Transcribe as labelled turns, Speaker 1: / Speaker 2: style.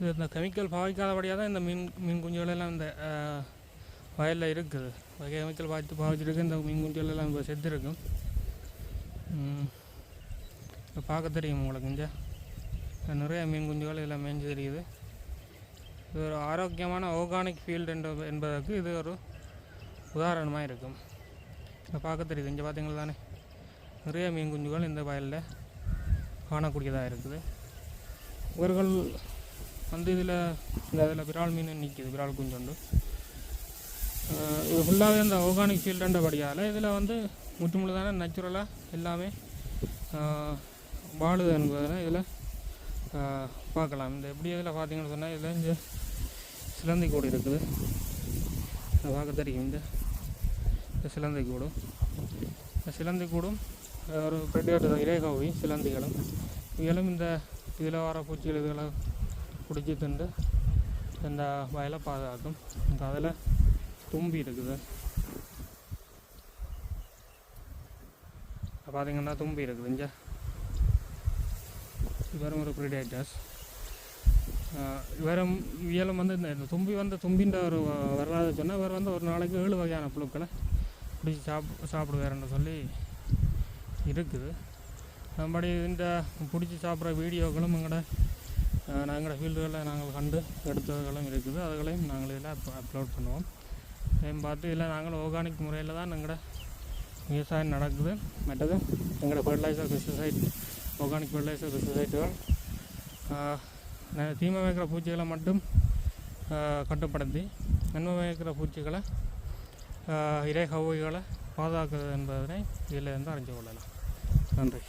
Speaker 1: இது இந்த கெமிக்கல் பாவிக்காதபடியாக தான் இந்த மீன் குஞ்சுகள் எல்லாம் இந்த வயலில் இருக்குது. கெமிக்கல் பாவிச்சிருக்கு இந்த மீன் குஞ்சுகள் எல்லாம் இப்போ செத்துருக்கும். இப்போ பார்க்க தெரியும் உங்களுக்கு இங்கே நிறைய மீன் குஞ்சுகள் எல்லாம் மேய்ஞ்சு தெரியுது. இது ஒரு ஆரோக்கியமான ஆர்கானிக் ஃபீல்டு என்பதற்கு இது ஒரு உதாரணமாக இருக்கும். இப்போ பார்க்க தெரியுது இங்கே பார்த்தீங்களா தானே, நிறைய மீன் குஞ்சுகள் இந்த வயலில் காணக்கூடியதாக இருக்குது. இவர்கள் வந்து இதில் விரால் மீன் நிற்கிது, விரால் குஞ்சு உண்டு. இது ஃபுல்லாகவே இந்த ஆர்கானிக் ஃபீல்டுன்றபடியால் இதில் வந்து முற்றுமுழுதான நேச்சுரலாக எல்லாமே வாழுது என்பதை இதில் பார்க்கலாம். இந்த எப்படி இதில் பார்த்தீங்கன்னு சொன்னால் இதில் இங்கே சிலந்தி கூடு இருக்குது. இதை பார்க்க தெரியும் இந்த சிலந்தி கூடும். இந்த சிலந்தி கூடும் ஒரு பெரிய இறைகவி சிலந்திகளும் இதிலும் இந்த இதில் வர பூச்சிகள் இதுகளை பிடிச்சி திண்டு இந்த வயலை பாதுகாக்கும். இந்த அதில் தும்பி இருக்குது பார்த்தீங்கன்னா, தும்பி இருக்குது இங்கே. இவரும் ஒரு ப்ரிடேட்டர்ஸ். இவரும் வந்து இந்த தும்பின்ற ஒரு வரலாறு சொன்னால் இவர் வந்து ஒரு நாளைக்கு 7 வகையான புழுக்களை பிடிச்சி சாப்பிடுவாருன்னு சொல்லி இருக்குது. மறுபடி இந்த பிடிச்சி சாப்பிட்ற வீடியோக்களும் எங்களோட ஃபீல்டுகளில் நாங்கள் கண்டு எடுத்ததுகளும் இருக்குது. அதுகளையும் நாங்கள் இதில் அப்லோட் பண்ணுவோம். அதையும் பார்த்து இதில் நாங்கள் ஆர்கானிக் முறையில் தான் எங்களோட விவசாயம் நடக்குது. மற்றது எங்களோட ஃபெர்டிலைசர் பெஸ்டிசைட் ஆர்கானிக் ஃபெர்டிலைசர் பெஸ்டிசைட்டுகள் தீமை வைக்கிற பூச்சிகளை மட்டும் கட்டுப்படுத்தி நன்மை வைக்கிற பூச்சிகளை இறை கவ்வைகளை பாதுகாக்கிறது என்பதனை இதில் இருந்து அறிஞ்சு கொள்ளலாம். நன்றி.